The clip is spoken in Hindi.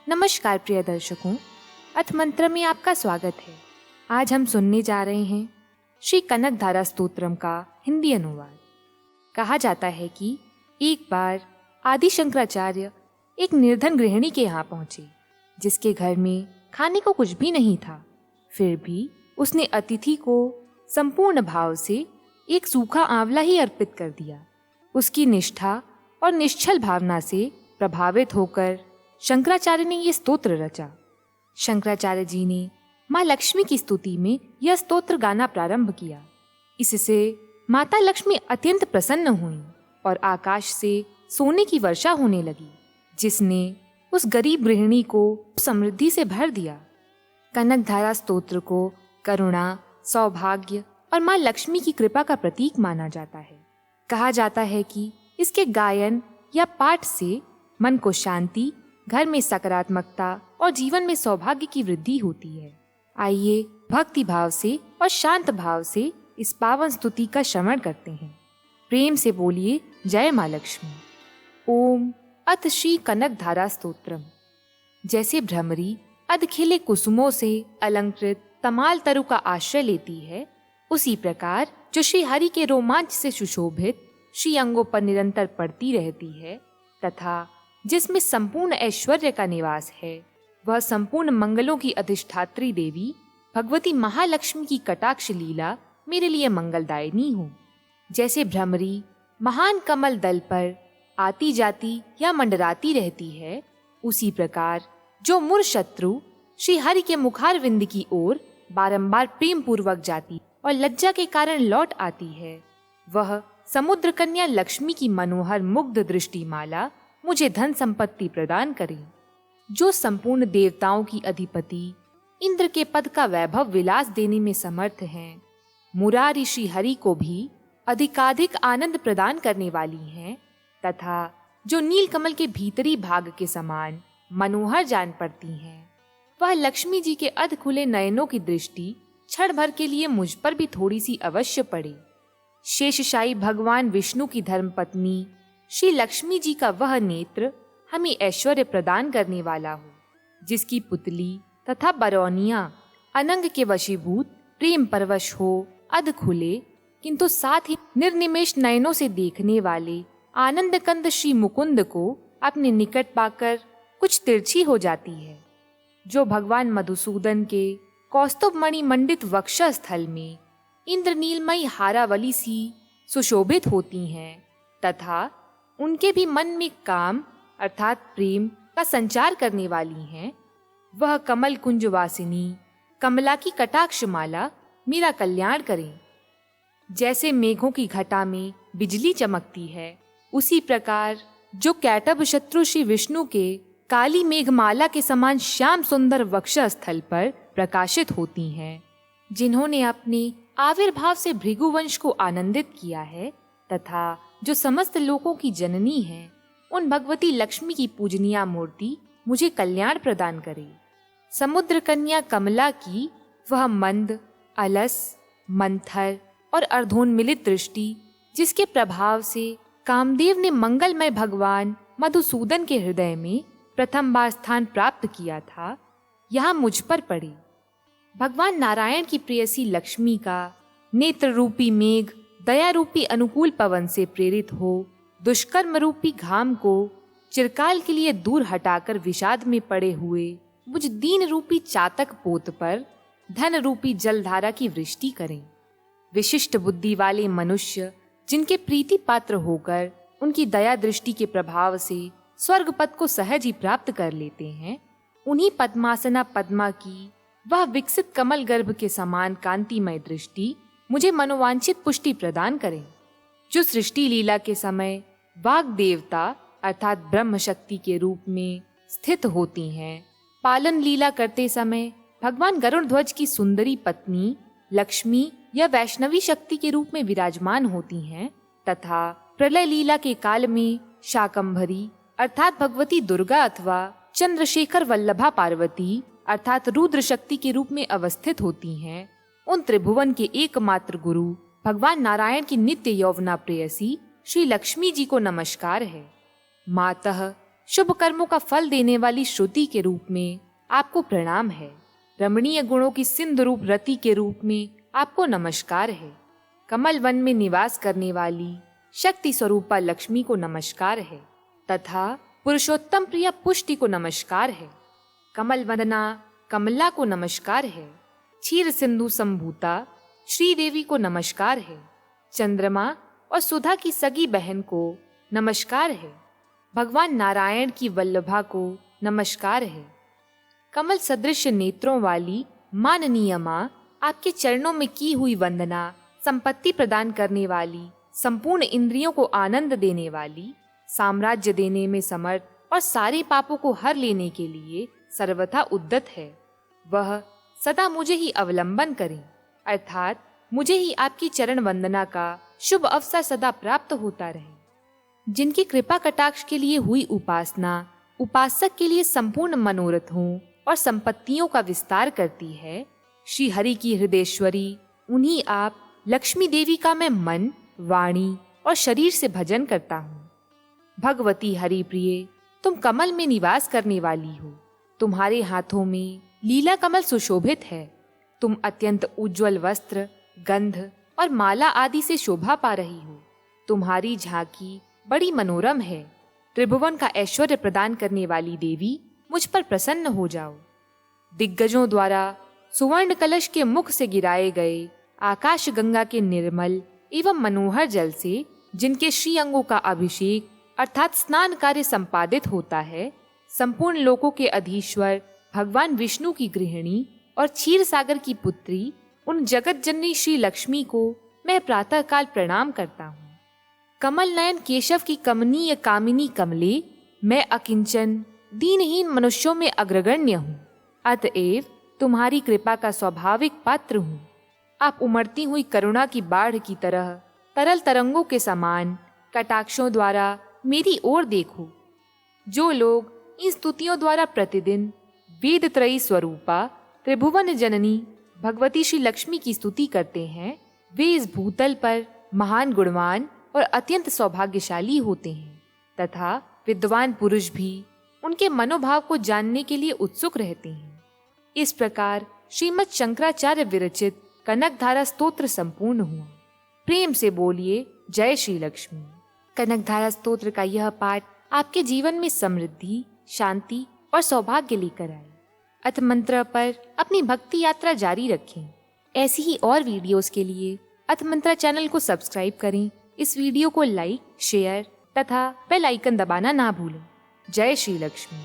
नमस्कार प्रिय दर्शकों, अथ मंत्र में आपका स्वागत है। आज हम सुनने जा रहे हैं श्री कनकधारा स्तोत्रम का हिंदी अनुवाद। कहा जाता है कि एक बार आदि शंकराचार्य एक निर्धन गृहिणी के यहाँ पहुंचे, जिसके घर में खाने को कुछ भी नहीं था। फिर भी उसने अतिथि को संपूर्ण भाव से एक सूखा आंवला ही अर्पित कर दिया। उसकी निष्ठा और निश्चल भावना से प्रभावित होकर शंकराचार्य ने यह स्तोत्र रचा। शंकराचार्य जी ने माँ लक्ष्मी की स्तुति में यह स्तोत्र गाना प्रारंभ किया। इससे माता लक्ष्मी अत्यंत प्रसन्न हुई और आकाश से सोने की वर्षा होने लगी, जिसने उस गरीब गृहिणी को समृद्धि से भर दिया। कनकधारा स्तोत्र को करुणा, सौभाग्य और माँ लक्ष्मी की कृपा का प्रतीक माना जाता है। कहा जाता है कि इसके गायन या पाठ से मन को शांति, घर में सकारात्मकता और जीवन में सौभाग्य की वृद्धि होती है। आइए भक्ति भाव से और शांत भाव से इस पावन स्तुति का श्रवण करते हैं। प्रेम से बोलिए जय माँ लक्ष्मी। ओम अथ श्री कनकधारा स्तोत्रम। जैसे भ्रमरी अधखिले कुसुमों से अलंकृत तमाल तरु का आश्रय लेती है, उसी प्रकार जो श्री हरि के रोमांच से सुशोभित श्री अंगों पर निरंतर पड़ती रहती है तथा जिसमें संपूर्ण ऐश्वर्य का निवास है, वह संपूर्ण मंगलों की अधिष्ठात्री देवी भगवती महालक्ष्मी की कटाक्ष लीला मेरे लिए मंगलदायिनी हो। जैसे भ्रमरी महान कमल दल पर आती जाती या मंडराती रहती है, उसी प्रकार जो मूर शत्रु श्री हरि के मुखारविंद की ओर बारंबार प्रेम पूर्वक जाती और लज्जा के कारण लौट आती है, वह समुद्र कन्या लक्ष्मी की मनोहर मुग्ध दृष्टि माला मुझे धन संपत्ति प्रदान करे। जो संपूर्ण देवताओं की अधिपति इंद्र के पद का वैभव विलास देने में समर्थ हैं, मुरारी श्री हरि को भी अधिकाधिक आनंद प्रदान करने वाली हैं तथा जो नीलकमल के भीतरी भाग के समान मनोहर जान पड़ती हैं, वह लक्ष्मी जी के अध खुले नयनों की दृष्टि क्षण भर के लिए मुझ पर भी थोड़ी सी अवश्य पड़े। शेषशायी भगवान विष्णु की धर्मपत्नी श्री लक्ष्मी जी का वह नेत्र हमें ऐश्वर्य प्रदान करने वाला हो, जिसकी पुतली तथा बरौनिया अनंग के वशीभूत प्रेम परवश हो, अध खुले किंतु साथ ही निर्निमेष नयनों से देखने वाले आनंद कंद श्री मुकुंद को अपने निकट पाकर कुछ तिरछी हो जाती है। जो भगवान मधुसूदन के कौस्तुभ मणि मंडित वक्षस्थल में इंद्रनीलमयी हारावली सी सुशोभित होती हैं तथा उनके भी मन में काम अर्थात प्रेम का संचार करने वाली हैं, वह कमल कुंज वासिनी कमला की कटाक्ष माला मेरा कल्याण करें। जैसे मेघों की घटा में बिजली चमकती है, उसी प्रकार जो कैटभ शत्रु श्री विष्णु के काली मेघमाला के समान श्याम सुंदर वक्षस्थल पर प्रकाशित होती हैं, जिन्होंने अपने आविर्भाव से भृगुवंश को आनंदित किया है तथा जो समस्त लोकों की जननी है, उन भगवती लक्ष्मी की पूजनीय मूर्ति मुझे कल्याण प्रदान करे। समुद्र कन्या कमला की वह मंद, अलस, मंथर और अर्धोन्मिलित दृष्टि, जिसके प्रभाव से कामदेव ने मंगलमय भगवान मधुसूदन के हृदय में प्रथम बार स्थान प्राप्त किया था, यहाँ मुझ पर पड़ी। भगवान नारायण की प्रेयसी लक्ष्मी का नेत्र रूपी मेघ दया रूपी अनुकूल पवन से प्रेरित हो दुष्कर्म रूपी घाम को चिरकाल के लिए दूर हटाकर विषाद में पड़े हुए मुझ दीन रूपी चातक पोत पर धन रूपी जलधारा की वृष्टि करें। विशिष्ट बुद्धि वाले मनुष्य जिनके प्रीति पात्र होकर उनकी दया दृष्टि के प्रभाव से स्वर्ग पद को सहज ही प्राप्त कर लेते हैं, उन्हीं पद्मासना पद्मा की वह विकसित कमल गर्भ के समान कांतिमय दृष्टि मुझे मनोवांछित पुष्टि प्रदान करें। जो सृष्टि लीला के समय वाग देवता अर्थात ब्रह्म शक्ति के रूप में स्थित होती हैं, पालन लीला करते समय भगवान गरुड़ ध्वज की सुंदरी पत्नी लक्ष्मी या वैष्णवी शक्ति के रूप में विराजमान होती हैं तथा प्रलय लीला के काल में शाकंभरी अर्थात भगवती दुर्गा अथवा चंद्रशेखर वल्लभा पार्वती अर्थात रुद्र शक्ति के रूप में अवस्थित होती हैं, उन त्रिभुवन के एकमात्र गुरु भगवान नारायण की नित्य यौवना प्रेयसी श्री लक्ष्मी जी को नमस्कार है। मातः शुभ कर्मों का फल देने वाली श्रुति के रूप में आपको प्रणाम है। रमणीय गुणों की सिंधु रूप रति के रूप में आपको नमस्कार है। कमल वन में निवास करने वाली शक्ति स्वरूपा लक्ष्मी को नमस्कार है तथा पुरुषोत्तम प्रिया पुष्टि को नमस्कार है। कमल वंदना कमला को नमस्कार है। क्षीर सिंधु संभूता श्री देवी को नमस्कार है। चंद्रमा और सुधा की सगी बहन को नमस्कार है। भगवान नारायण की वल्लभा को नमस्कार है। कमल सदृश नेत्रों वाली माननीय माँ, आपके चरणों में की हुई वंदना संपत्ति प्रदान करने वाली, संपूर्ण इंद्रियों को आनंद देने वाली, साम्राज्य देने में समर्थ और सारे पापों को हर लेने के लिए सर्वथा उद्यत है। वह सदा मुझे ही अवलंबन करें, अर्थात मुझे ही आपकी चरण वंदना का शुभ अवसर सदा प्राप्त होता रहे। जिनकी कृपा कटाक्ष के लिए हुई उपासना उपासक के लिए संपूर्ण मनोरथों और संपत्तियों का विस्तार करती है, श्री हरि की हृदयेश्वरी उन्हीं आप लक्ष्मी देवी का मैं मन, वाणी और शरीर से भजन करता हूँ। भगवती हरि प्रिय, तुम कमल में निवास करने वाली हो। तुम्हारे हाथों में लीला कमल सुशोभित है। तुम अत्यंत उज्जवल वस्त्र, गंध और माला आदि से शोभा पा रही हो। तुम्हारी झांकी बड़ी मनोरम है। त्रिभुवन का ऐश्वर्य प्रदान करने वाली देवी, मुझ पर प्रसन्न हो जाओ। दिग्गजों द्वारा सुवर्ण कलश के मुख से गिराए गए आकाश गंगा के निर्मल एवं मनोहर जल से जिनके श्री अंगों का अभिषेक अर्थात स्नान कार्य संपादित होता है, संपूर्ण लोकों के अधीश्वर भगवान विष्णु की गृहिणी और क्षीर सागर की पुत्री उन जगत जननी श्री लक्ष्मी को मैं प्रातः काल प्रणाम करता हूँ। कमल नयन केशव की कमनीय कामिनी कमले, मैं अकिंचन दीनहीन मनुष्यों में अग्रगण्य हूँ, अतएव तुम्हारी कृपा का स्वाभाविक पात्र हूँ। आप उमड़ती हुई करुणा की बाढ़ की तरह तरल तरंगों के समान कटाक्षों द्वारा मेरी ओर देखो। जो लोग इन स्तुतियों द्वारा प्रतिदिन वेद त्रयी स्वरूपा त्रिभुवन जननी भगवती श्री लक्ष्मी की स्तुति करते हैं, वे इस भूतल पर महान गुणवान और अत्यंत सौभाग्यशाली होते हैं तथा विद्वान पुरुष भी उनके मनोभाव को जानने के लिए उत्सुक रहते हैं। इस प्रकार श्रीमद् शंकराचार्य विरचित कनकधारा स्तोत्र संपूर्ण हुआ। प्रेम से बोलिए जय श्री लक्ष्मी। कनकधारा स्तोत्र का यह पाठ आपके जीवन में समृद्धि, शांति और सौभाग्य लेकर आए। अथ मंत्र पर अपनी भक्ति यात्रा जारी रखें। ऐसी ही और वीडियोस के लिए अथ मंत्र चैनल को सब्सक्राइब करें। इस वीडियो को लाइक, शेयर तथा बेल आइकन दबाना ना भूलें। जय श्री लक्ष्मी।